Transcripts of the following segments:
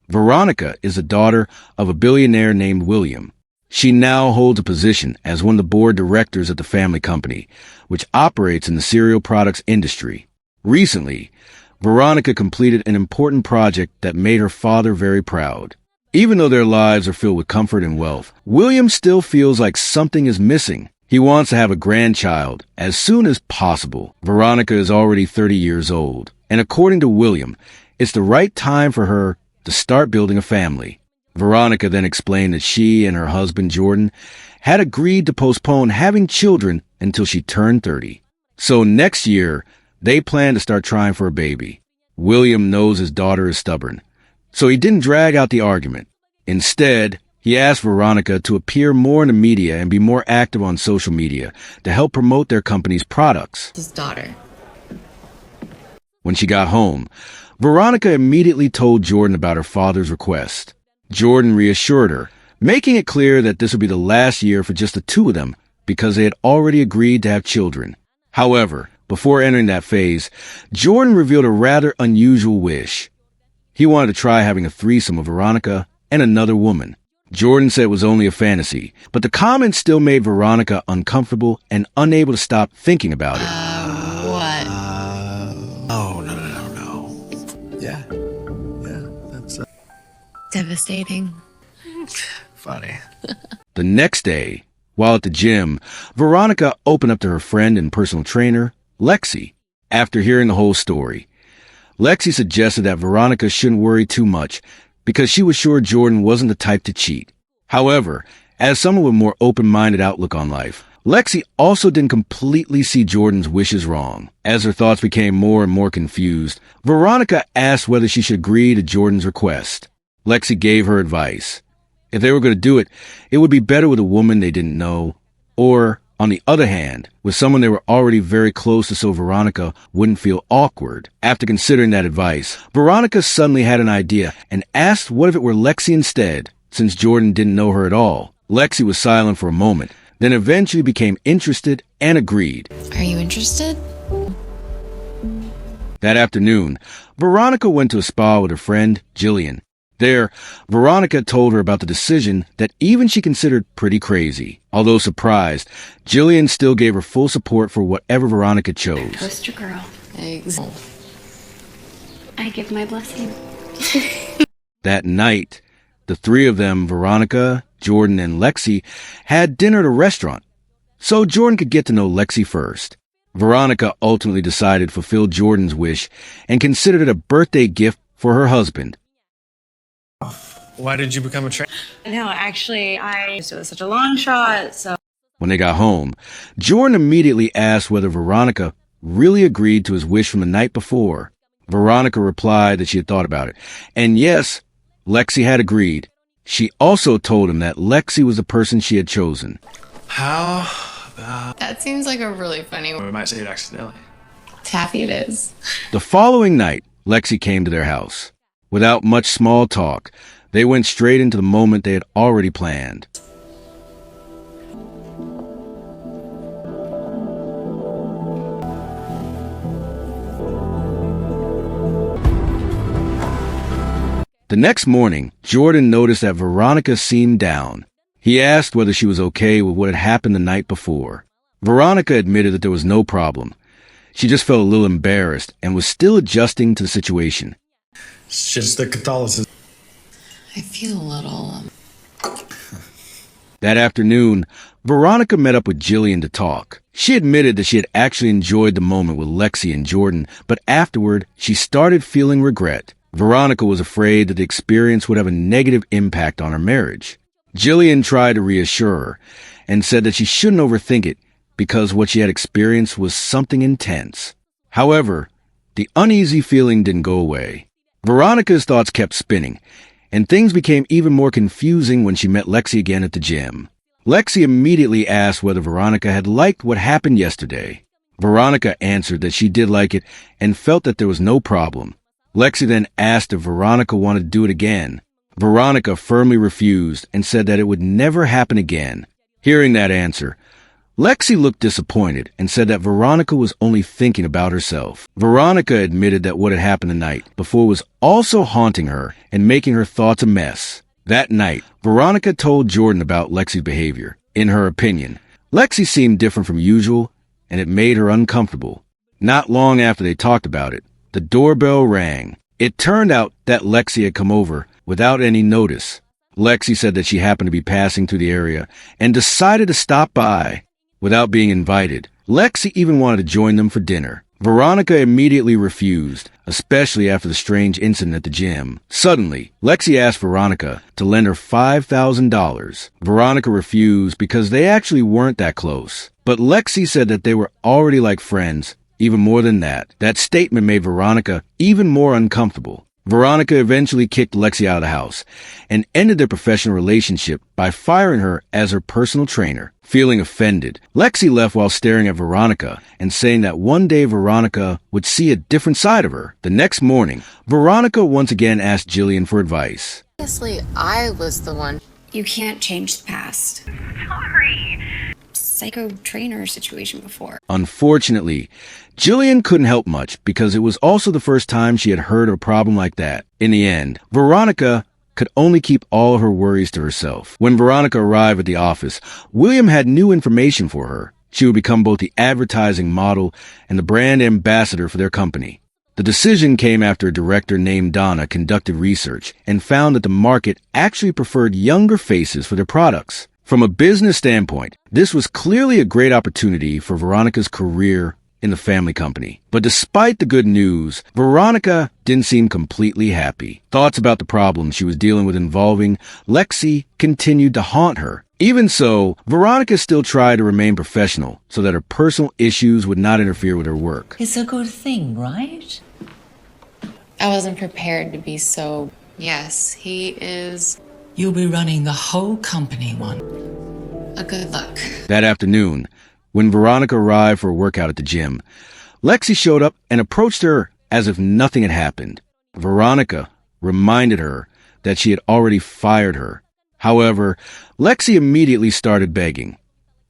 Veronica is the daughter of a billionaire named William. She now holds a position as one of the board directors at the family company, which operates in the cereal products industry. Recently, Veronica completed an important project that made her father very proud. Even though their lives are filled with comfort and wealth, William still feels like something is missing. He wants to have a grandchild as soon as possible. Veronica is already 30 years old, and according to William, it's the right time for her to start building a family. Veronica then explained that she and her husband, Jordan, had agreed to postpone having children until she turned 30. So next year, they plan to start trying for a baby. William knows his daughter is stubborn, so he didn't drag out the argument. Instead, he asked Veronica to appear more in the media and be more active on social media to help promote their company's products. His daughter. When she got home, Veronica immediately told Jordan about her father's request. Jordan reassured her, making it clear that this would be the last year for just the two of them because they had already agreed to have children. However, before entering that phase, Jordan revealed a rather unusual wish. He wanted to try having a threesome with Veronica and another woman. Jordan said it was only a fantasy, but the comments still made Veronica uncomfortable and unable to stop thinking about it. What? Oh, no. Yeah, that's Devastating. funny. The next day, while at the gym, Veronica opened up to her friend and personal trainer, Lexi. After hearing the whole story, Lexi suggested that Veronica shouldn't worry too much because she was sure Jordan wasn't the type to cheat. However, as someone with a more open-minded outlook on life, Lexi also didn't completely see Jordan's wishes wrong. As her thoughts became more and more confused, Veronica asked whether she should agree to Jordan's request. Lexi gave her advice. If they were going to do it, it would be better with a woman they didn't know, or, on the other hand, with someone they were already very close to so Veronica wouldn't feel awkward. After considering that advice, Veronica suddenly had an idea and asked what if it were Lexi instead, since Jordan didn't know her at all. Lexi was silent for a moment, then eventually became interested and agreed. Are you interested? That afternoon, Veronica went to a spa with her friend, Jillian. There, Veronica told her about the decision that even she considered pretty crazy. Although surprised, Jillian still gave her full support for whatever Veronica chose. Poster girl. Exactly. I give my blessing. That night, the three of them, Veronica, Jordan, and Lexi, had dinner at a restaurant, so Jordan could get to know Lexi first. Veronica ultimately decided to fulfill Jordan's wish and considered it a birthday gift for her husband. Why did you become a trainer? No, actually, it was such a long shot, so. When they got home, Jordan immediately asked whether Veronica really agreed to his wish from the night before. Veronica replied that she had thought about it, and yes, Lexi had agreed. She also told him that Lexi was the person she had chosen. How about... That seems like a really funny We one. might say it accidentally. Taffy it is. The following night, Lexi came to their house. Without much small talk, they went straight into the moment they had already planned. The next morning, Jordan noticed that Veronica seemed down. He asked whether she was okay with what had happened the night before. Veronica admitted that there was no problem. She just felt a little embarrassed and was still adjusting to the situation. It's just the Catholicism. I feel a little... That afternoon, Veronica met up with Jillian to talk. She admitted that she had actually enjoyed the moment with Lexi and Jordan, but afterward, she started feeling regret. Veronica was afraid that the experience would have a negative impact on her marriage. Jillian tried to reassure her and said that she shouldn't overthink it because what she had experienced was something intense. However, the uneasy feeling didn't go away. Veronica's thoughts kept spinning, and things became even more confusing when she met Lexi again at the gym. Lexi immediately asked whether Veronica had liked what happened yesterday. Veronica answered that she did like it and felt that there was no problem. Lexi then asked if Veronica wanted to do it again. Veronica firmly refused and said that it would never happen again. Hearing that answer, Lexi looked disappointed and said that Veronica was only thinking about herself. Veronica admitted that what had happened the night before was also haunting her and making her thoughts a mess. That night, Veronica told Jordan about Lexi's behavior. In her opinion, Lexi seemed different from usual, and it made her uncomfortable. Not long after they talked about it, the doorbell rang. It turned out that Lexi had come over without any notice. Lexi said that she happened to be passing through the area and decided to stop by. Without being invited, Lexi even wanted to join them for dinner. Veronica immediately refused, especially after the strange incident at the gym. Suddenly, Lexi asked Veronica to lend her $5,000. Veronica refused because they actually weren't that close. But Lexi said that they were already like friends, even more than that. That statement made Veronica even more uncomfortable. Veronica eventually kicked Lexi out of the house and ended their professional relationship by firing her as her personal trainer. Feeling offended, Lexi left while staring at Veronica and saying that one day Veronica would see a different side of her. The next morning, Veronica once again asked Jillian for advice. Honestly, I was the one. You can't change the past. Sorry. Psycho trainer situation before. Unfortunately, Jillian couldn't help much because it was also the first time she had heard of a problem like that. In the end, Veronica could only keep all of her worries to herself. When Veronica arrived at the office, William had new information for her. She would become both the advertising model and the brand ambassador for their company. The decision came after a director named Donna conducted research and found that the market actually preferred younger faces for their products. From a business standpoint, this was clearly a great opportunity for Veronica's career in the family company. But despite the good news, Veronica didn't seem completely happy. Thoughts about the problems she was dealing with involving Lexi continued to haunt her. Even so, Veronica still tried to remain professional so that her personal issues would not interfere with her work. It's a good thing, right? I wasn't prepared to be so. Yes, he is You'll be running the whole company one. a good look. That afternoon, when Veronica arrived for a workout at the gym, Lexi showed up and approached her as if nothing had happened. Veronica reminded her that she had already fired her. However, Lexi immediately started begging,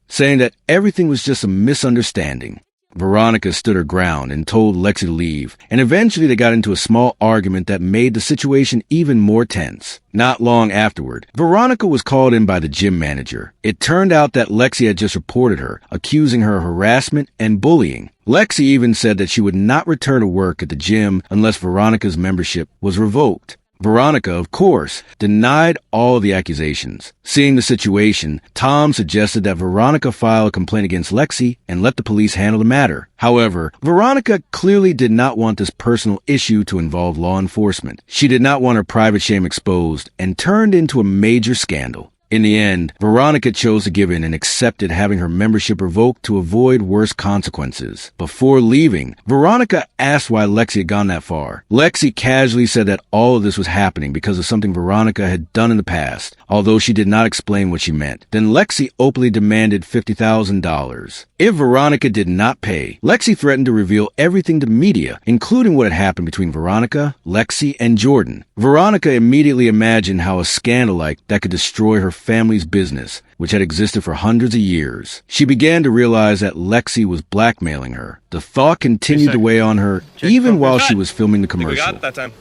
saying that everything was just a misunderstanding. Veronica stood her ground and told Lexi to leave, and eventually they got into a small argument that made the situation even more tense. Not long afterward, Veronica was called in by the gym manager. It turned out that Lexi had just reported her, accusing her of harassment and bullying. Lexi even said that she would not return to work at the gym unless Veronica's membership was revoked. Veronica, of course, denied all of the accusations. Seeing the situation, Tom suggested that Veronica file a complaint against Lexi and let the police handle the matter. However, Veronica clearly did not want this personal issue to involve law enforcement. She did not want her private shame exposed and turned into a major scandal. In the end, Veronica chose to give in and accepted having her membership revoked to avoid worse consequences. Before leaving, Veronica asked why Lexi had gone that far. Lexi casually said that all of this was happening because of something Veronica had done in the past, although she did not explain what she meant. Then Lexi openly demanded $50,000. If Veronica did not pay, Lexi threatened to reveal everything to media, including what had happened between Veronica, Lexi, and Jordan. Veronica immediately imagined how a scandal like that could destroy her family's business, which had existed for hundreds of years. She began to realize that Lexi was blackmailing her. The thought continued to weigh on her even while she was filming the commercial. that time.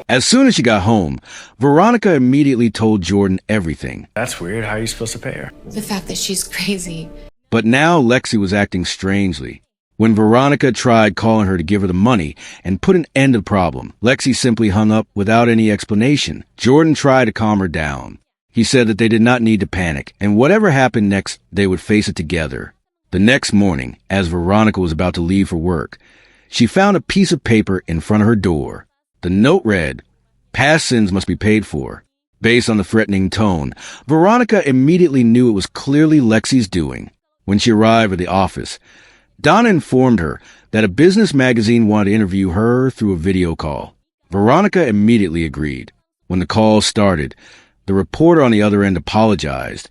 As soon as she got home, Veronica immediately told Jordan everything. That's weird. How are you supposed to pay her? The fact that she's crazy. But now Lexi was acting strangely. When Veronica tried calling her to give her the money and put an end to the problem, Lexi simply hung up without any explanation. Jordan tried to calm her down. He said that they did not need to panic, and whatever happened next, they would face it together. The next morning, as Veronica was about to leave for work, she found a piece of paper in front of her door. The note read, "Past sins must be paid for." Based on the threatening tone, Veronica immediately knew it was clearly Lexi's doing. When she arrived at the office, Donna informed her that a business magazine wanted to interview her through a video call. Veronica immediately agreed. When the call started, the reporter on the other end apologized,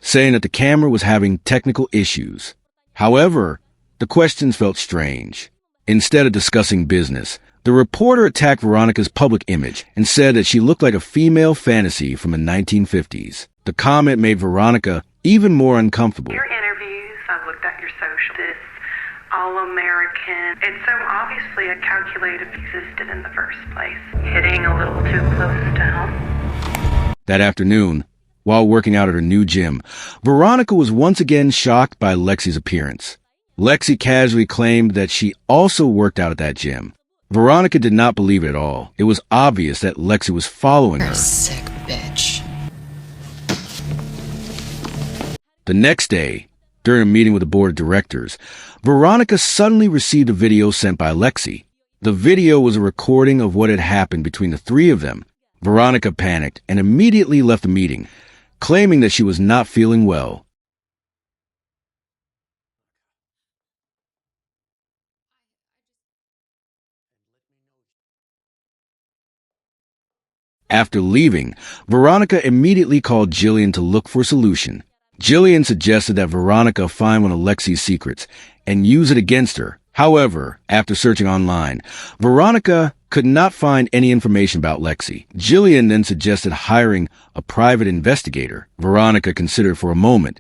saying that the camera was having technical issues. However, the questions felt strange. Instead of discussing business, the reporter attacked Veronica's public image and said that she looked like a female fantasy from the 1950s. The comment made Veronica even more uncomfortable. Your interviews, I've looked at your social, this all-American. It so obviously a calculated existed in the first place. Hitting a little too close to home. That afternoon, while working out at her new gym, Veronica was once again shocked by Lexi's appearance. Lexi casually claimed that she also worked out at that gym. Veronica did not believe it at all. It was obvious that Lexi was following You're her. a sick bitch. The next day, during a meeting with the board of directors, Veronica suddenly received a video sent by Lexi. The video was a recording of what had happened between the three of them. Veronica panicked and immediately left the meeting, claiming that she was not feeling well. After leaving, Veronica immediately called Jillian to look for a solution. Jillian suggested that Veronica find one of Lexi's secrets and use it against her. However, after searching online, Veronica could not find any information about Lexi. Jillian then suggested hiring a private investigator. Veronica considered for a moment,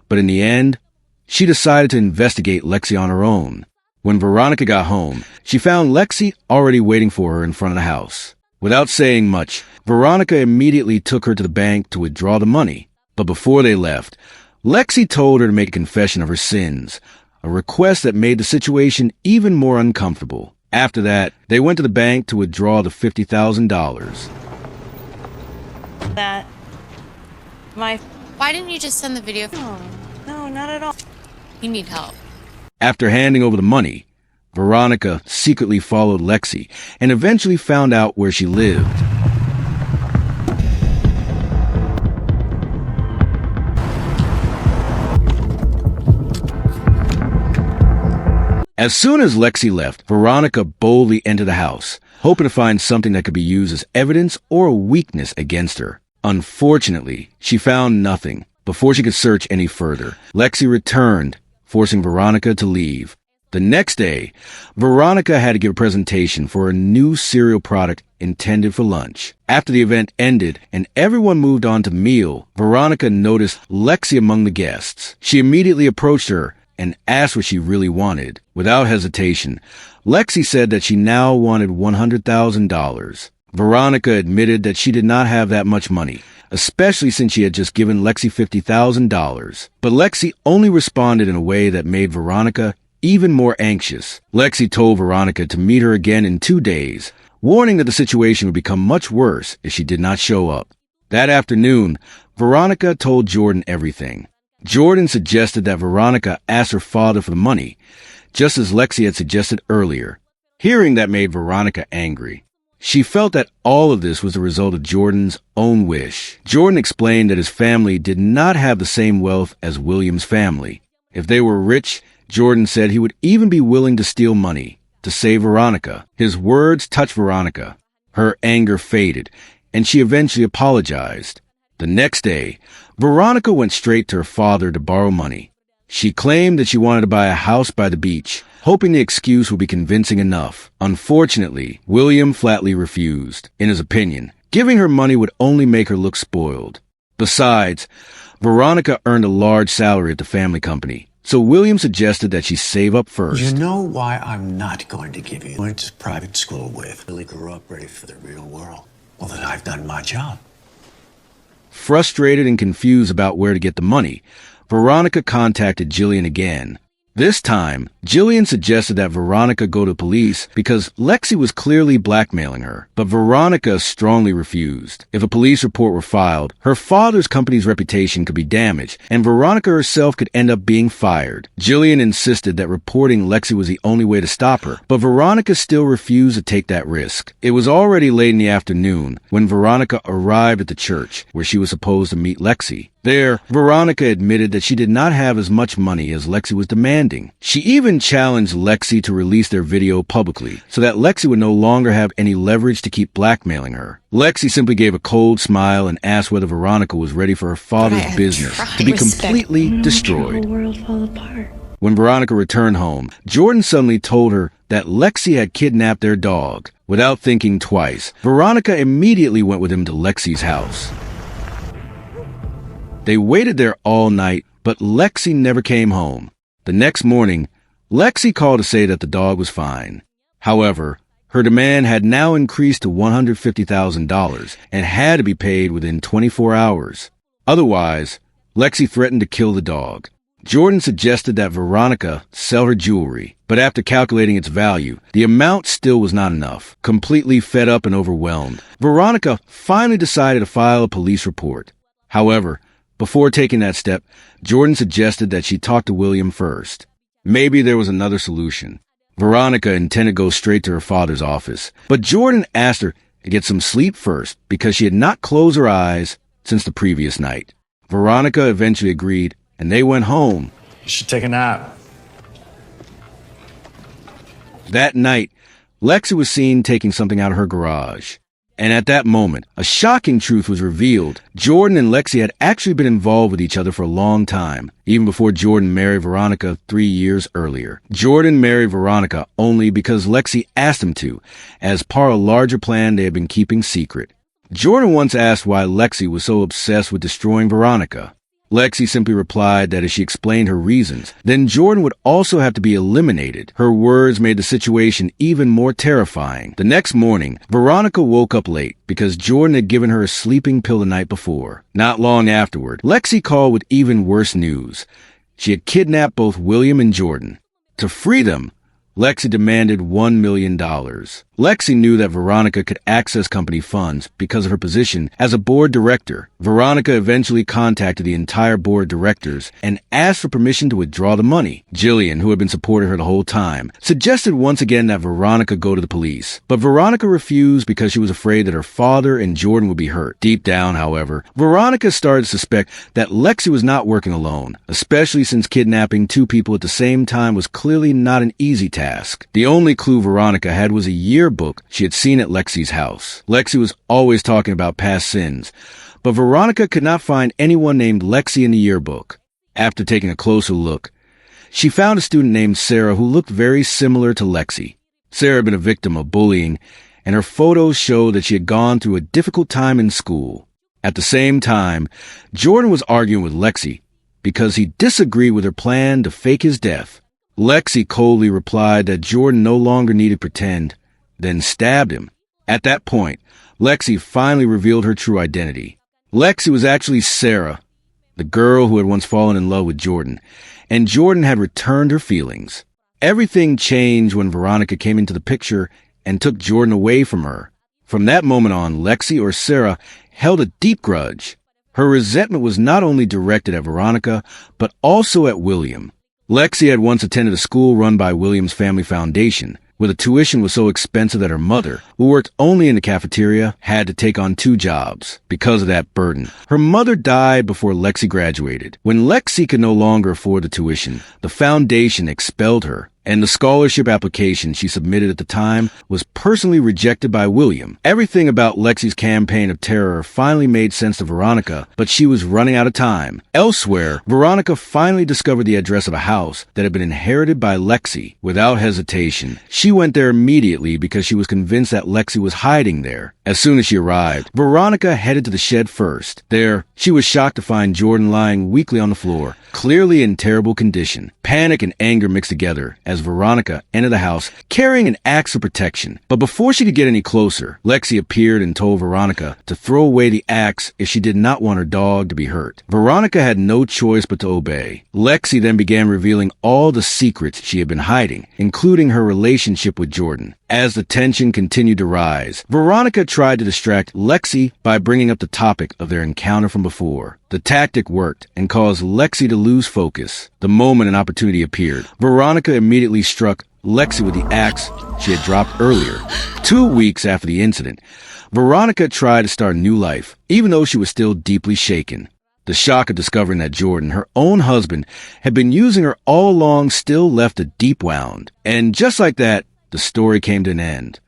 but in the end, she decided to investigate Lexi on her own. When Veronica got home, she found Lexi already waiting for her in front of the house. Without saying much, Veronica immediately took her to the bank to withdraw the money. But before they left, Lexi told her to make a confession of her sins, a request that made the situation even more uncomfortable. After that, they went to the bank to withdraw the $50,000. Why didn't you just send the video? No, not at all. You need help. After handing over the money, Veronica secretly followed Lexi and eventually found out where she lived. As soon as Lexi left, Veronica boldly entered the house, hoping to find something that could be used as evidence or a weakness against her. Unfortunately, she found nothing. Before she could search any further, Lexi returned, forcing Veronica to leave. The next day, Veronica had to give a presentation for a new cereal product intended for lunch. After the event ended and everyone moved on to meal, Veronica noticed Lexi among the guests. She immediately approached her and asked what she really wanted. Without hesitation, Lexi said that she now wanted $100,000. Veronica admitted that she did not have that much money, especially since she had just given Lexi $50,000. But Lexi only responded in a way that made Veronica even more anxious. Lexi told Veronica to meet her again in 2 days, warning that the situation would become much worse if she did not show up. That afternoon, Veronica told Jordan everything. Jordan suggested that Veronica ask her father for the money, just as Lexi had suggested earlier. Hearing that made Veronica angry. She felt that all of this was the result of Jordan's own wish. Jordan explained that his family did not have the same wealth as William's family. If they were rich, Jordan said he would even be willing to steal money to save Veronica. His words touched Veronica. Her anger faded, and she eventually apologized. The next day, Veronica went straight to her father to borrow money. She claimed that she wanted to buy a house by the beach, hoping the excuse would be convincing enough. Unfortunately, William flatly refused. In his opinion, giving her money would only make her look spoiled. Besides, Veronica earned a large salary at the family company, so William suggested that she save up first. You know why I'm not going to give you went to private school with. Really grew up ready for the real world. Well, then I've done my job. Frustrated and confused about where to get the money, Veronica contacted Jillian again. This time, Jillian suggested that Veronica go to police because Lexi was clearly blackmailing her, but Veronica strongly refused. If a police report were filed, her father's company's reputation could be damaged, and Veronica herself could end up being fired. Jillian insisted that reporting Lexi was the only way to stop her, but Veronica still refused to take that risk. It was already late in the afternoon when Veronica arrived at the church where she was supposed to meet Lexi. There, Veronica admitted that she did not have as much money as Lexi was demanding. She even challenged Lexi to release their video publicly so that Lexi would no longer have any leverage to keep blackmailing her. Lexi simply gave a cold smile and asked whether Veronica was ready for her father's business to be completely destroyed. The world fall apart. When Veronica returned home, Jordan suddenly told her that Lexi had kidnapped their dog. Without thinking twice, Veronica immediately went with him to Lexi's house. They waited there all night, but Lexi never came home. The next morning, Lexi called to say that the dog was fine. However, her demand had now increased to $150,000 and had to be paid within 24 hours. Otherwise, Lexi threatened to kill the dog. Jordan suggested that Veronica sell her jewelry, but after calculating its value, the amount still was not enough. Completely fed up and overwhelmed, Veronica finally decided to file a police report. However, before taking that step, Jordan suggested that she talk to William first. Maybe there was another solution. Veronica intended to go straight to her father's office, but Jordan asked her to get some sleep first because she had not closed her eyes since the previous night. Veronica eventually agreed, and they went home. You should take a nap. That night, Lexi was seen taking something out of her garage. And at that moment, a shocking truth was revealed. Jordan and Lexi had actually been involved with each other for a long time, even before Jordan married Veronica 3 years earlier. Jordan married Veronica only because Lexi asked him to, as part of a larger plan they had been keeping secret. Jordan once asked why Lexi was so obsessed with destroying Veronica. Lexi simply replied that as she explained her reasons, then Jordan would also have to be eliminated. Her words made the situation even more terrifying. The next morning, Veronica woke up late because Jordan had given her a sleeping pill the night before. Not long afterward, Lexi called with even worse news. She had kidnapped both William and Jordan. To free them, Lexi demanded $1 million. Lexi knew that Veronica could access company funds because of her position as a board director. Veronica eventually contacted the entire board of directors and asked for permission to withdraw the money. Jillian, who had been supporting her the whole time, suggested once again that Veronica go to the police. But Veronica refused because she was afraid that her father and Jordan would be hurt. Deep down, however, Veronica started to suspect that Lexi was not working alone, especially since kidnapping two people at the same time was clearly not an easy task. The only clue Veronica had was a yearbook she had seen at Lexi's house. Lexi was always talking about past sins, but Veronica could not find anyone named Lexi in the yearbook. After taking a closer look, she found a student named Sarah who looked very similar to Lexi. Sarah had been a victim of bullying, and her photos showed that she had gone through a difficult time in school. At the same time, Jordan was arguing with Lexi because he disagreed with her plan to fake his death. Lexi coldly replied that Jordan no longer needed to pretend, then stabbed him. At that point, Lexi finally revealed her true identity. Lexi was actually Sarah, the girl who had once fallen in love with Jordan, and Jordan had returned her feelings. Everything changed when Veronica came into the picture and took Jordan away from her. From that moment on, Lexi, or Sarah, held a deep grudge. Her resentment was not only directed at Veronica, but also at William. Lexi had once attended a school run by William's family foundation, where the tuition was so expensive that her mother, who worked only in the cafeteria, had to take on 2 jobs. Because of that burden, her mother died before Lexi graduated. When Lexi could no longer afford the tuition, the foundation expelled her, and the scholarship application she submitted at the time was personally rejected by William. Everything about Lexi's campaign of terror finally made sense to Veronica, but she was running out of time. Elsewhere, Veronica finally discovered the address of a house that had been inherited by Lexi. Without hesitation, she went there immediately because she was convinced that Lexi was hiding there. As soon as she arrived, Veronica headed to the shed first. There, she was shocked to find Jordan lying weakly on the floor, clearly in terrible condition. Panic and anger mixed together as Veronica entered the house carrying an axe of protection. But before she could get any closer, Lexi appeared and told Veronica to throw away the axe if she did not want her dog to be hurt. Veronica had no choice but to obey. Lexi then began revealing all the secrets she had been hiding, including her relationship with Jordan. As the tension continued to rise, Veronica tried to distract Lexi by bringing up the topic of their encounter from before. The tactic worked and caused Lexi to lose focus. The moment an opportunity appeared, Veronica immediately struck Lexi with the axe she had dropped earlier. 2 weeks after the incident, Veronica tried to start a new life, even though she was still deeply shaken. The shock of discovering that Jordan, her own husband, had been using her all along still left a deep wound. And just like that, the story came to an end.